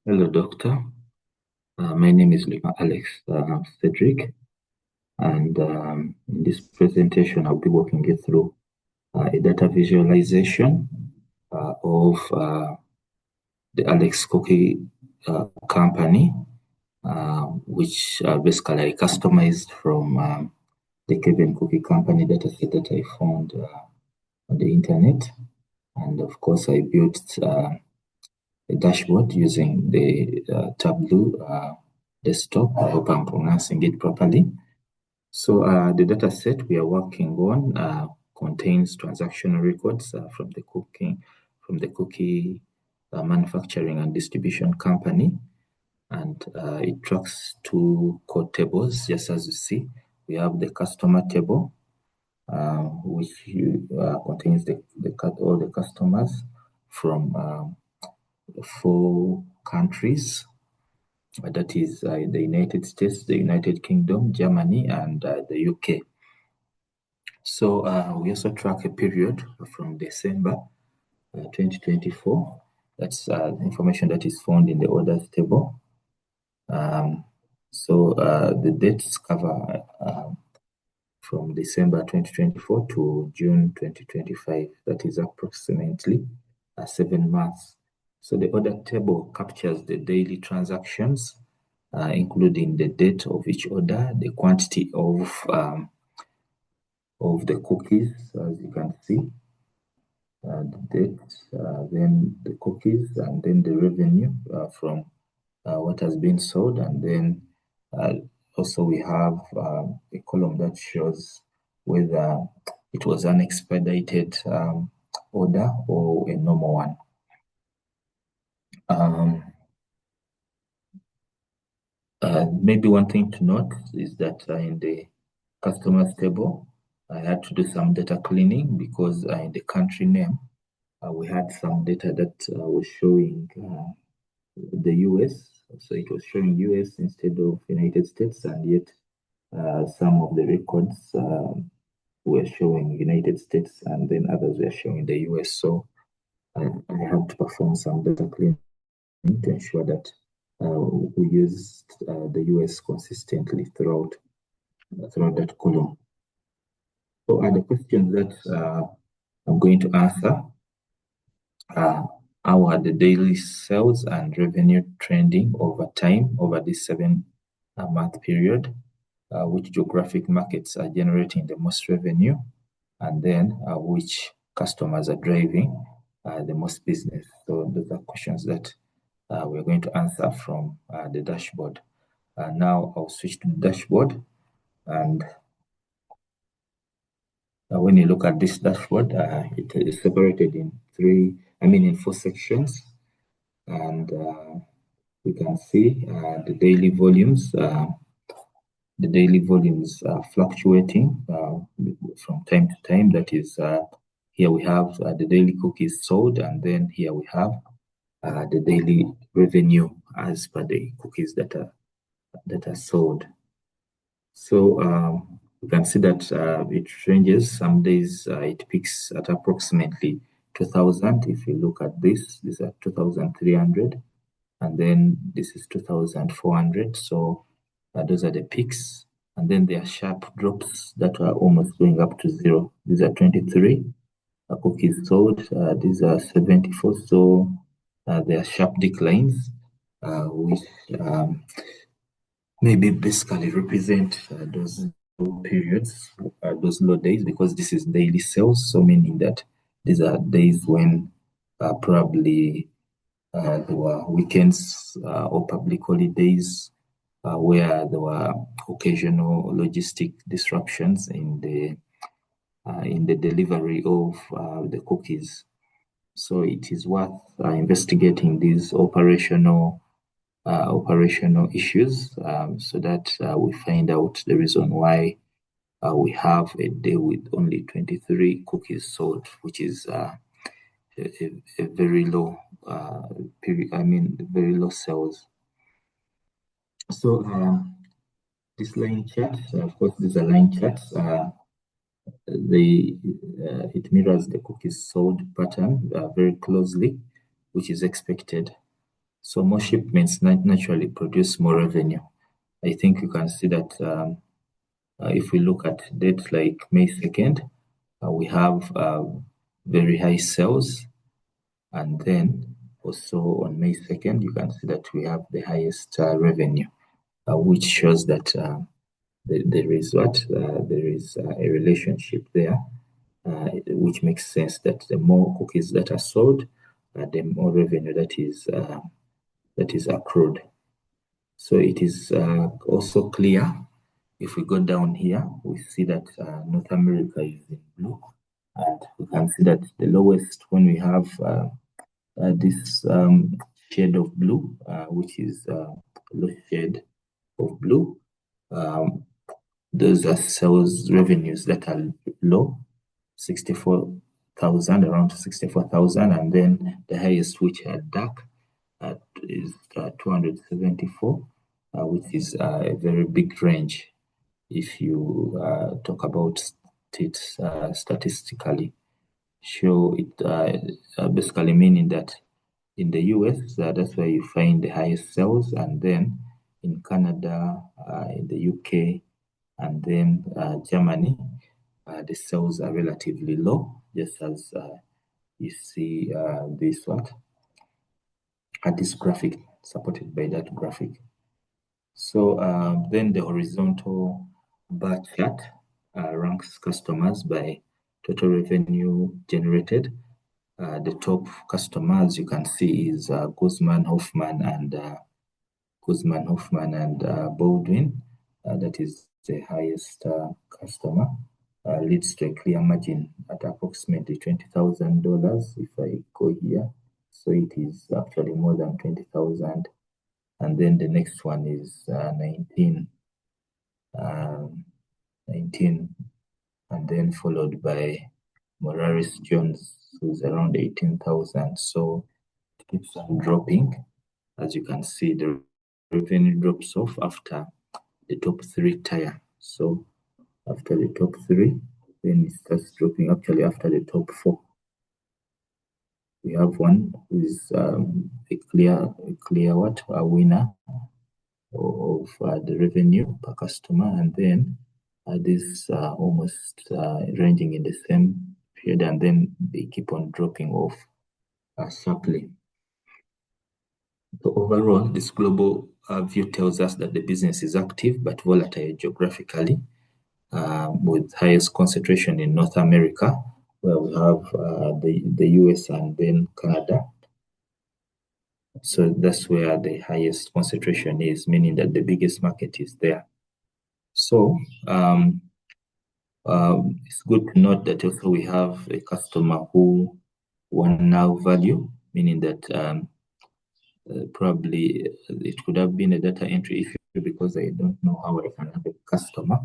Hello, doctor. My name is Cedric, and in this presentation, I'll be walking you through a data visualization of the Alex Cookie company, which basically I customized from the Kevin Cookie company dataset that I found on the internet. And of course, I built a dashboard using the Tableau Desktop. I hope I'm pronouncing it properly. So the data set we are working on contains transactional records from the cookie manufacturing and distribution company, and it tracks two core tables. Just as you see, we have the customer table, which contains all the customers from 4 countries. That is the United States, the United Kingdom, Germany, and the UK. So we also track a period from December 2024. That's information that is found in the orders table. So the dates cover from December 2024 to June 2025. That is approximately 7 months. So the order table captures the daily transactions, including the date of each order, the quantity of the cookies, as you can see, the date, then the cookies, and then the revenue from what has been sold, and then also we have a column that shows whether it was an expedited order or a normal one. Maybe one thing to note is that in the customers table, I had to do some data cleaning because in the country name, we had some data that was showing the US. So it was showing US instead of United States, and yet some of the records were showing United States, and then others were showing the US. So I had to perform some data cleaning to ensure that we used the US consistently throughout that column. So the questions that I'm going to answer how are the daily sales and revenue trending over time over this 7-month period? Which geographic markets are generating the most revenue? And then which customers are driving the most business? So those are questions that we're going to answer from the dashboard. Now I'll switch to the dashboard, and when you look at this dashboard, it is separated in 4 sections, and we can see the daily volumes. The daily volumes are fluctuating from time to time. That is, here we have the daily cookies sold, and then here we have the daily revenue as per the cookies that are sold. So you can see that it ranges. Some days it peaks at approximately 2,000. If you look at this, these are 2,300, and then this is 2,400. So those are the peaks, and then there are sharp drops that are almost going up to zero. These are 23 cookies sold. These are 74. So there are sharp declines, which maybe basically represent those low periods, those low days, because this is daily sales. So meaning that these are days when probably there were weekends or public holidays where there were occasional logistic disruptions in the delivery of the cookies. So it is worth investigating these operational issues so that we find out the reason why we have a day with only 23 cookies sold, which is a very low period. Very low sales. So this line chart, of course, these are line charts. It mirrors the cookies sold pattern very closely, which is expected. So more shipments naturally produce more revenue. I think you can see that if we look at dates like May 2nd, we have very high sales. And then also on May 2nd, you can see that we have the highest revenue, which shows that there is a relationship there, which makes sense that the more cookies that are sold, the more revenue that is accrued. So it is also clear. If we go down here, we see that North America is in blue, and we can see that the lowest when we have this shade of blue, which is low shade of blue. Those are sales revenues that are low, 64,000, around 64,000, and then the highest, which are dark, is 274, which is a very big range if you talk about it statistically. Show it basically meaning that in the US, that's where you find the highest sales, and then in Canada, in the UK, and then Germany, the sales are relatively low, just as you see this graphic supported by that graphic. So then the horizontal bar chart ranks customers by total revenue generated. The top customers you can see is Guzman, Hoffman, and Baldwin. That is the highest customer. Leads to a clear margin at approximately $20,000 if I go here. So it is actually more than 20,000. And then the next one is 19, and then followed by Morales Jones, who's around 18,000. So it keeps on dropping. As you can see, the revenue drops off after the top three tier. So after the top three, then it starts dropping actually after the top four. We have one who is a clear winner of the revenue per customer, and then this almost ranging in the same period, and then they keep on dropping off sharply. So overall, this global view tells us that the business is active but volatile geographically, with highest concentration in North America, where we have the US and then Canada. So that's where the highest concentration is, meaning that the biggest market is there. So it's good to note that also we have a customer who won now value, meaning that probably it could have been a data entry issue because I don't know how I can have a customer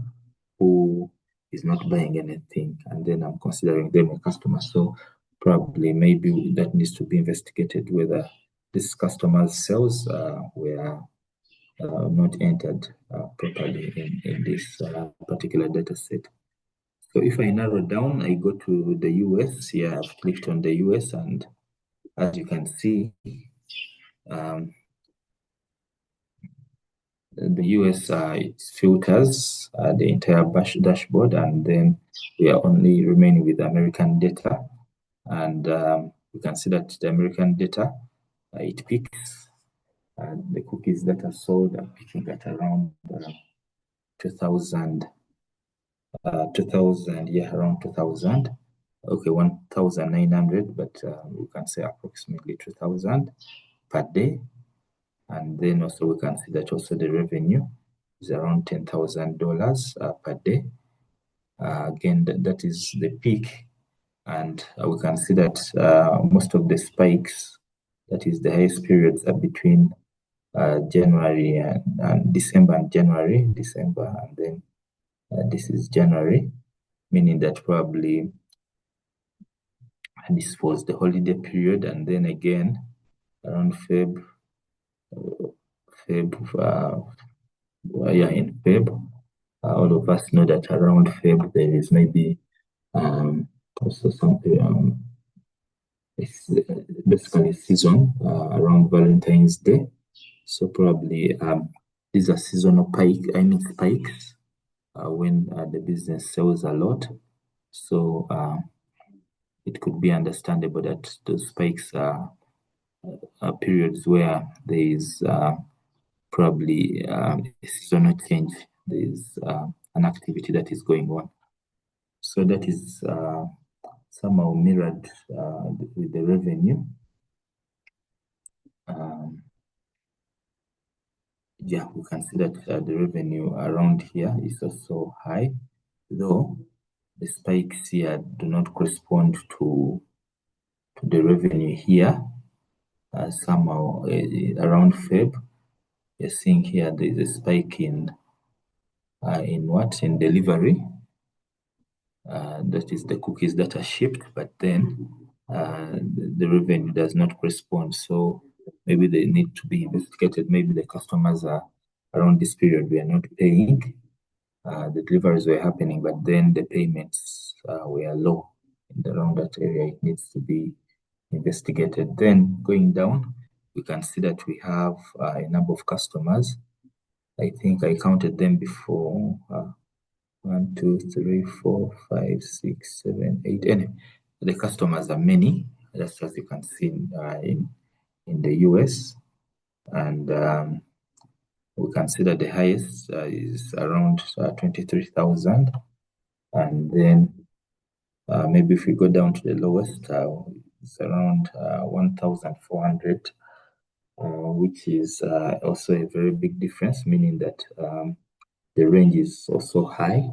who is not buying anything and then I'm considering them a customer. So probably maybe that needs to be investigated whether this customer's sales were not entered properly in this particular data set. So if I narrow down, I go to the US. Here I've clicked on the US, and as you can see, the US it filters the entire dashboard, and then we are only remaining with American data. And you can see that the American data, it peaks. The cookies that are sold are peaking at around 2,000, around 2,000. Okay, 1,900, but we can say approximately 2,000 per day. And then also we can see that also the revenue is around $10,000 per day. Again, that is the peak. And we can see that most of the spikes, that is the highest periods, are between January and December and December, and then this is January, meaning that probably this was the holiday period, and then again around in Feb, all of us know that around Feb there is maybe also something It's basically season around Valentine's Day. So probably these are seasonal spikes when the business sells a lot. So it could be understandable that those spikes are periods where there is probably a seasonal change. There is an activity that is going on. So that is somehow mirrored with the revenue. Yeah, we can see that the revenue around here is also high, though the spikes here do not correspond to the revenue here. Somehow around Feb, you're seeing here there is a spike in delivery. That is the cookies that are shipped, but then the revenue does not correspond. So maybe they need to be investigated. Maybe the customers are around this period, we are not paying. The deliveries were happening, but then the payments were low around that area. It needs to be investigated. Then going down, we can see that we have a number of customers. I think I counted them before. 1, 2, 3, 4, 5, 6, 7, 8. Anyway, the customers are many, just as you can see in the US. And we can see that the highest is around 23,000. And then maybe if we go down to the lowest, it's around 1,400, which is also a very big difference, meaning that the range is also high.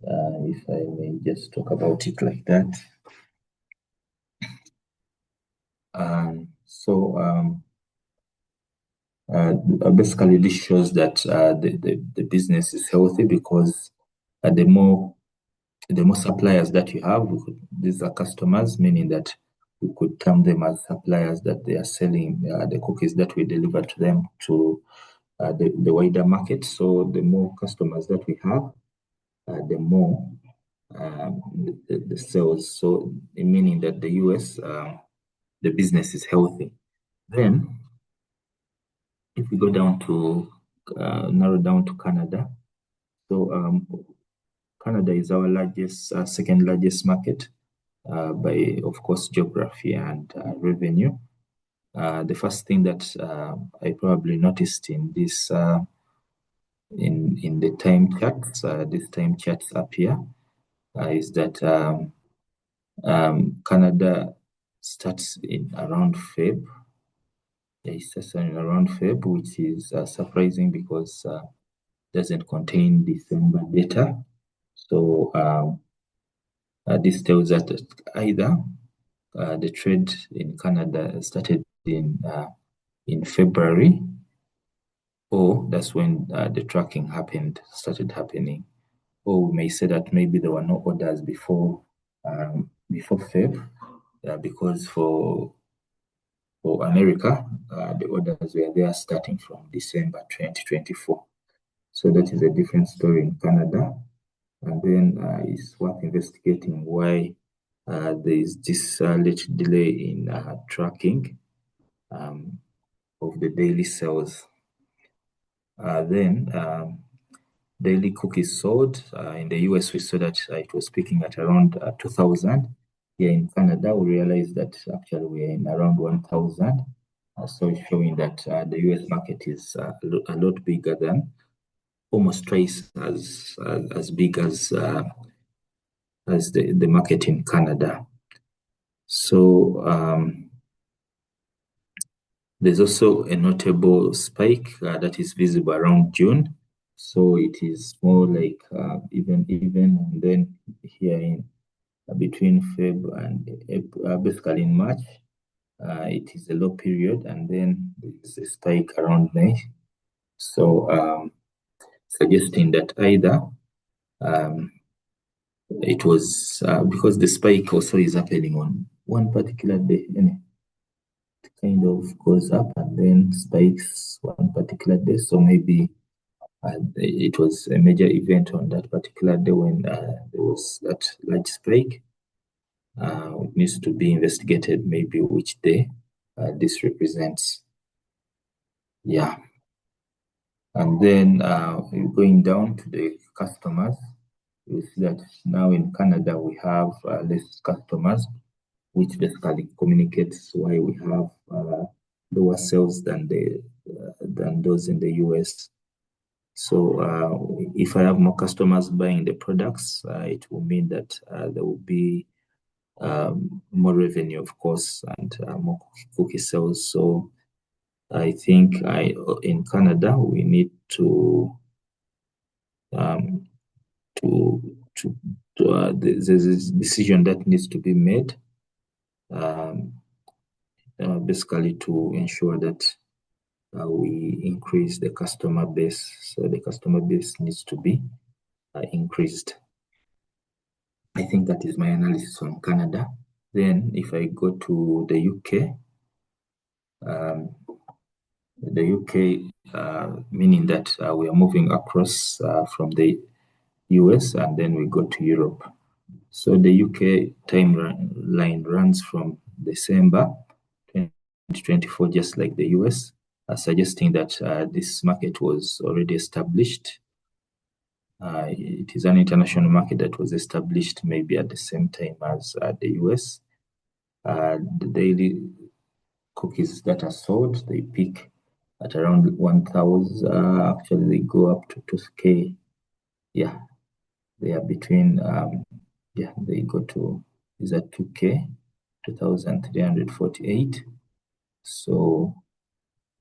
If I may just talk about it like that. Basically, this shows that the business is healthy because the more suppliers that you have, these are customers, meaning that we could term them as suppliers that they are selling the cookies that we deliver to them to the wider market. So the more customers that we have, the more the sales. So meaning that the US, the business is healthy. Then, if we go down to narrow down to Canada, so Canada is our largest, second largest market by, of course, geography and revenue. The first thing that I probably noticed in this in the time charts, these time charts up here, is that Canada starts in around Feb. It starts in around Feb, which is surprising because doesn't contain December data. So this tells us that either the trade in Canada started in February, or that's when the tracking started happening. Or we may say that maybe there were no orders before Feb, because for America, the orders were there starting from December 2024. So that is a different story in Canada. And then it's worth investigating why there is this little delay in tracking of the daily sales. Then daily cookies sold in the US, we saw that it was peaking at around 2,000. Here in Canada, we realized that actually we're in around 1,000. So showing that the US market is a lot bigger than, almost twice as big as the market in Canada. So there's also a notable spike that is visible around June. So it is more like even, and then here in between Feb and April, basically in March, it is a low period, and then there's a spike around May. So suggesting that either it was because the spike also is happening on one particular day, and it kind of goes up and then spikes one particular day. So maybe it was a major event on that particular day when there was that large spike. needs to be investigated, maybe which day this represents. Yeah. And then going down to the customers, you see that now in Canada we have less customers, which basically communicates why we have lower sales than those in the US. So if I have more customers buying the products, it will mean that there will be more revenue, of course, and more cookie sales. So I think in Canada we need to um, there's a decision that needs to be made, basically to ensure that we increase the customer base. So the customer base needs to be increased. I think that is my analysis on Canada. Then if I go to the UK, meaning that we are moving across from the US and then we go to Europe. So the UK timeline runs from December 2024, just like the US, suggesting that this market was already established. It is an international market that was established maybe at the same time as the US. The daily cookies that are sold, they peak at around 1,000. Actually, they go up to 2K. Yeah, they are between, they go to, is that 2K, 2,348. So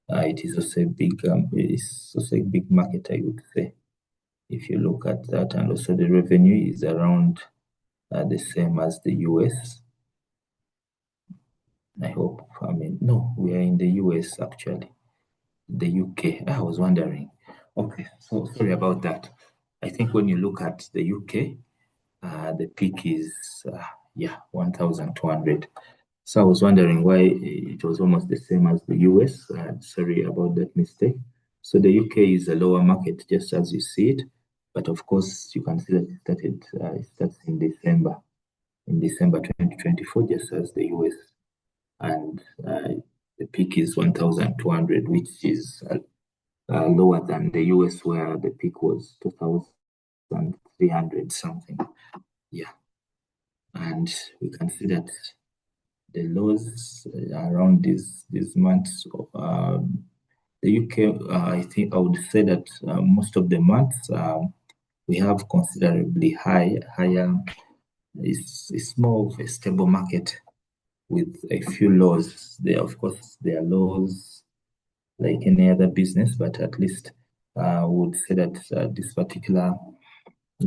it is also a big market, I would say, if you look at that. And also the revenue is around the same as the US. I hope, no, we are in the US actually. The UK, I was wondering. Okay, so sorry about that. I think when you look at the UK, the peak is, 1,200. So I was wondering why it was almost the same as the US. Sorry about that mistake. So the UK is a lower market, just as you see it. But of course, you can see that it starts in December 2024, just as the US. And the peak is 1,200, which is lower than the US, where the peak was 2,300 something. Yeah. And we can see that the lows around these months, the UK, I think I would say that most of the months we have considerably higher. It's more of a stable market with a few lows. Of course, there are lows like any other business, but at least I would say that this particular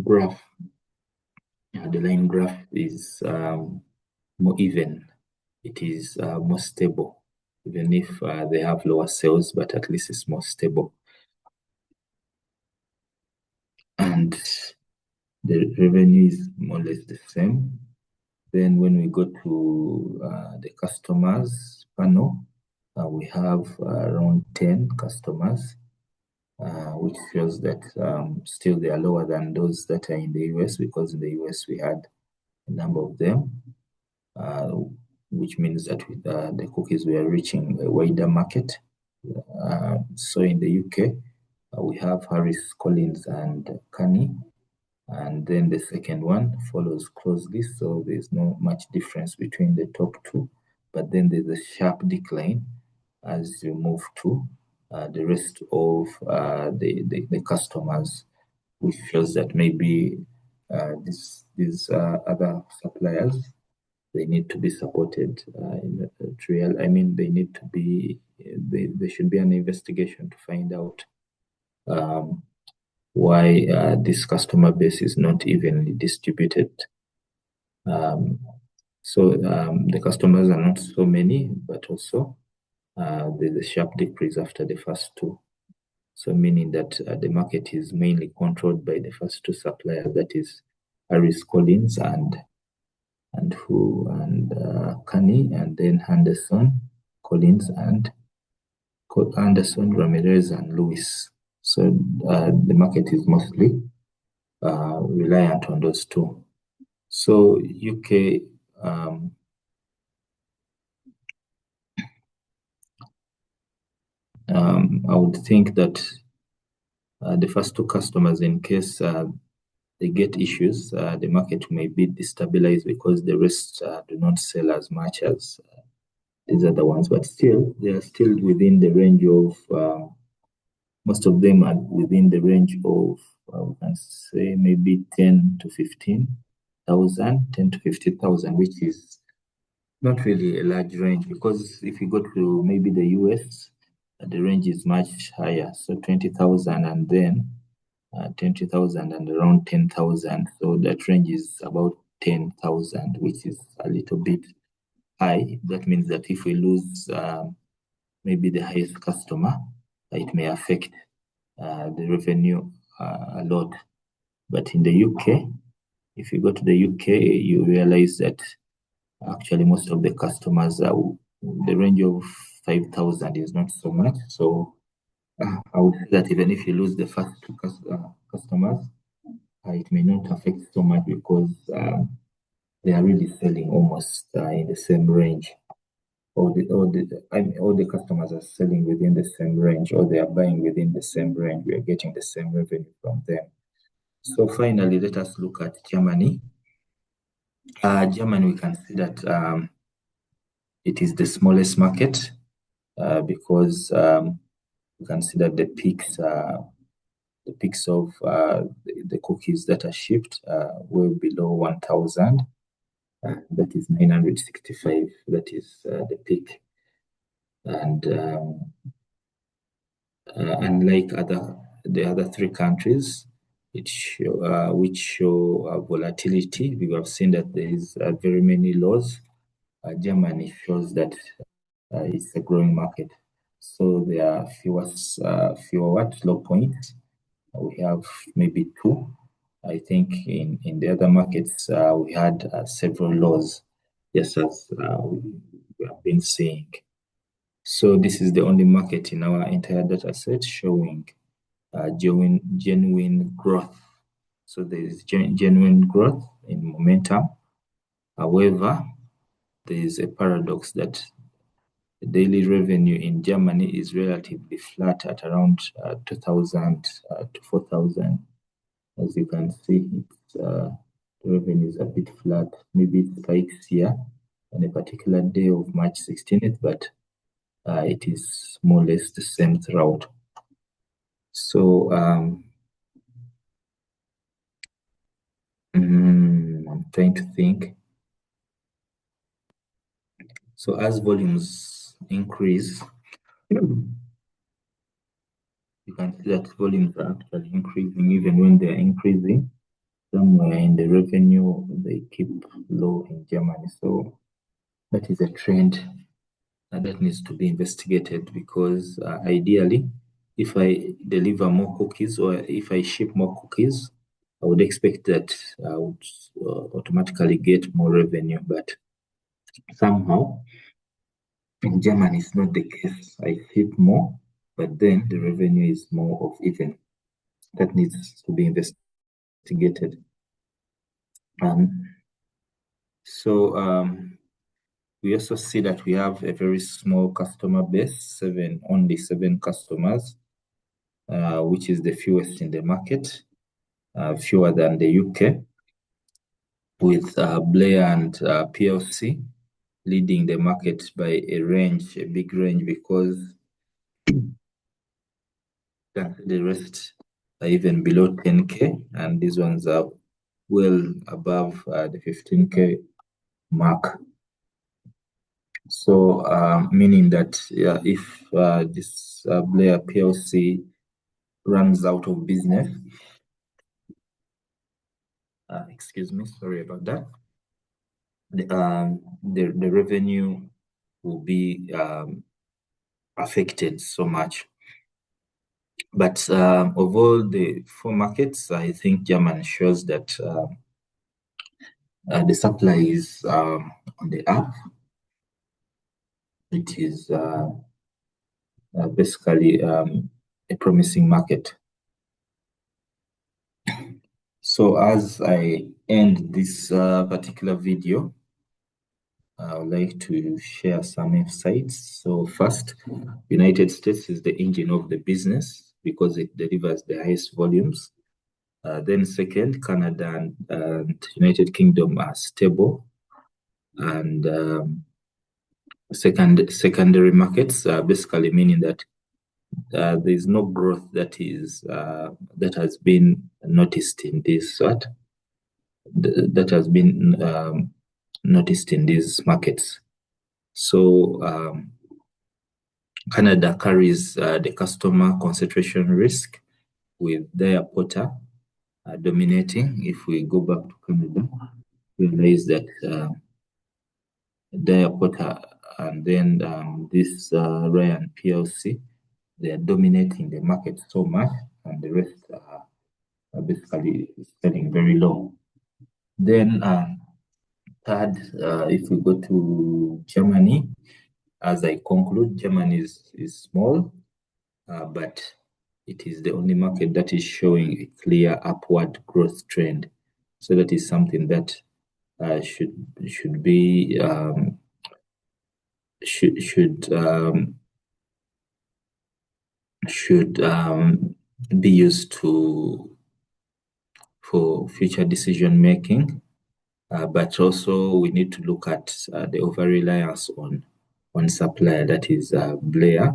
graph, the line graph, is more even. It is more stable, even if they have lower sales, but at least it's more stable. And the revenue is more or less the same. Then when we go to the customers panel, we have around 10 customers, which shows that still they are lower than those that are in the US, because in the US we had a number of them, which means that the cookies were reaching a wider market. So in the UK, we have Harris, Collins, and Carney. And then the second one follows closely, so there's not much difference between the top two. But then there's a sharp decline as you move to the rest of the customers, which shows that maybe these other suppliers, they need to be supported in real. I mean, they need to be. There should be an investigation to find out why this customer base is not evenly distributed. The customers are not so many, but also there's a sharp decrease after the first two. So meaning that the market is mainly controlled by the first two suppliers, that is Harris, Collins, and Carney, and then Henderson, Collins, and Anderson, Ramirez, and Lewis. So the market is mostly reliant on those two. So UK I would think that the first two customers, in case they get issues, the market may be destabilized because the rest do not sell as much as these other ones, but still, they are still within the range of, most of them are within the range of, we can say maybe 10 to 15,000, 10 to 50,000, which is not really a large range, because if you go to maybe the US, the range is much higher. So 20,000 and then 20,000 and around 10,000. So that range is about 10,000, which is a little bit high. That means that if we lose maybe the highest customer, it may affect the revenue a lot. But in the UK, if you go to the UK, you realize that actually most of the customers are the range of 5,000 is not so much. So I would say that even if you lose the first two customers, it may not affect so much, because they are really selling almost in the same range. All the customers are selling within the same range, or they are buying within the same range. We are getting the same revenue from them. So finally, let us look at Germany. Germany, we can see that it is the smallest market because we can see that the peaks of the cookies that are shipped were below 1,000. That is 965. That is the peak. And unlike the other three countries, which show volatility, we have seen that there is very many laws. Germany shows that it's a growing market. So there are fewer low points. We have maybe two. I think in the other markets, we had several laws, just as we have been seeing. So this is the only market in our entire data set showing genuine growth. So there is genuine growth in momentum. However, there is a paradox that the daily revenue in Germany is relatively flat at around 2,000 to 4,000. As you can see, the revenue is a bit flat. Maybe it spikes here on a particular day of March 16th, but it is more or less the same throughout. So I'm trying to think. So as volumes increase, you can see that volumes are actually increasing. Even when they're increasing, somewhere in the revenue, they keep low in Germany. So that is a trend that needs to be investigated, because ideally, if I deliver more cookies, or if I ship more cookies, I would expect that I would automatically get more revenue. But somehow, in Germany, it's not the case. I ship more, but then the revenue is more of even. That needs to be investigated. We also see that we have a very small customer base, only seven customers, which is the fewest in the market, fewer than the UK, with Blair and PLC leading the market by a big range, because the rest are even below 10K, and these ones are well above the 15K mark. So, meaning that if this Blair PLC runs out of business, excuse me, sorry about that, the revenue will be affected so much. But of all the four markets, I think Germany shows that the supply is on the up. It is basically a promising market. So as I end this particular video, I would like to share some insights. So first, United States is the engine of the business because it delivers the highest volumes. Then second, Canada and United Kingdom are stable. And secondary markets, basically meaning that there is no growth that has been noticed in this that has been noticed in these markets. So Canada carries the customer concentration risk with their quota dominating. If we go back to Canada, we realize that their quota and then this Ryan PLC, they are dominating the market so much, and the rest are basically selling very low. Then third, if we go to Germany, as I conclude, Germany is small, but it is the only market that is showing a clear upward growth trend. So that is something that should be be used for future decision making. But also we need to look at the over reliance on supplier, that is Blair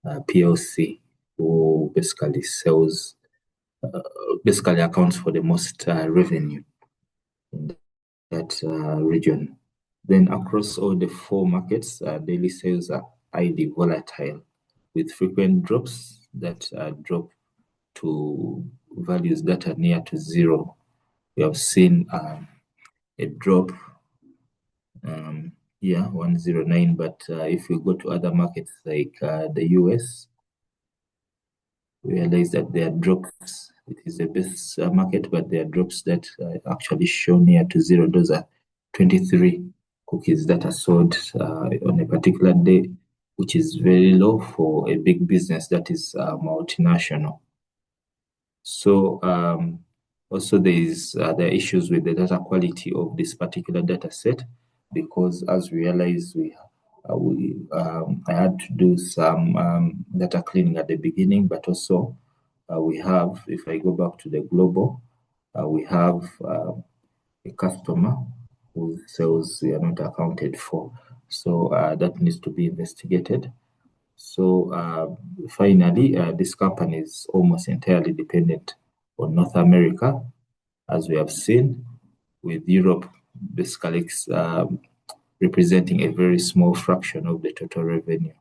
PLC, who basically sells basically accounts for the most revenue in that region. Then across all the four markets, daily sales are highly volatile with frequent drops that drop to values that are near to zero. We have seen a drop 109, but if we go to other markets like the US, we realize that there are drops. It is the best market, but there are drops that actually show near to zero. Those are 23 cookies that are sold on a particular day, which is very low for a big business that is multinational. So also there are issues with the data quality of this particular data set, because as we realized, I had to do some data cleaning at the beginning, but also we have, if I go back to the global, we have a customer whose sales are not accounted for. So that needs to be investigated. So finally, this company is almost entirely dependent on North America, as we have seen, with Europe basically representing a very small fraction of the total revenue.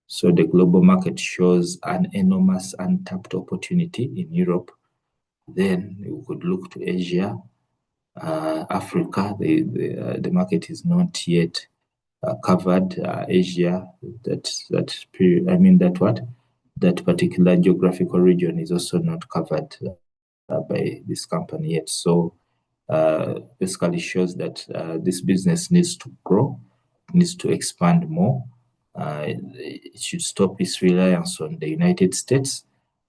So the global market shows an enormous untapped opportunity in Europe. Then we could look to Asia, Africa. The market is not yet covered. Asia, that particular geographical region is also not covered by this company yet. So basically shows that this business needs to grow, needs to expand more. It should stop its reliance on the United States,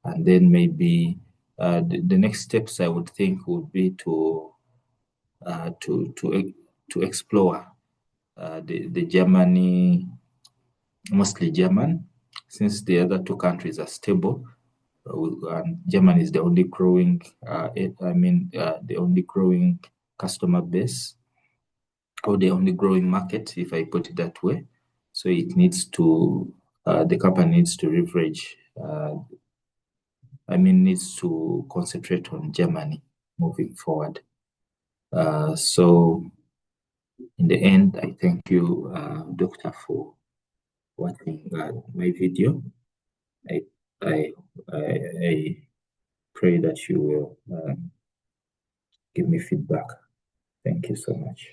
and then maybe the next steps I would think would be to explore the Germany, mostly German, since the other two countries are stable. And Germany is the only growing, the only growing customer base, or the only growing market, if I put it that way. So it needs to, the company needs to leverage, needs to concentrate on Germany moving forward. So in the end, I thank you, Doctor, for watching my video. I pray that you will give me feedback. Thank you so much.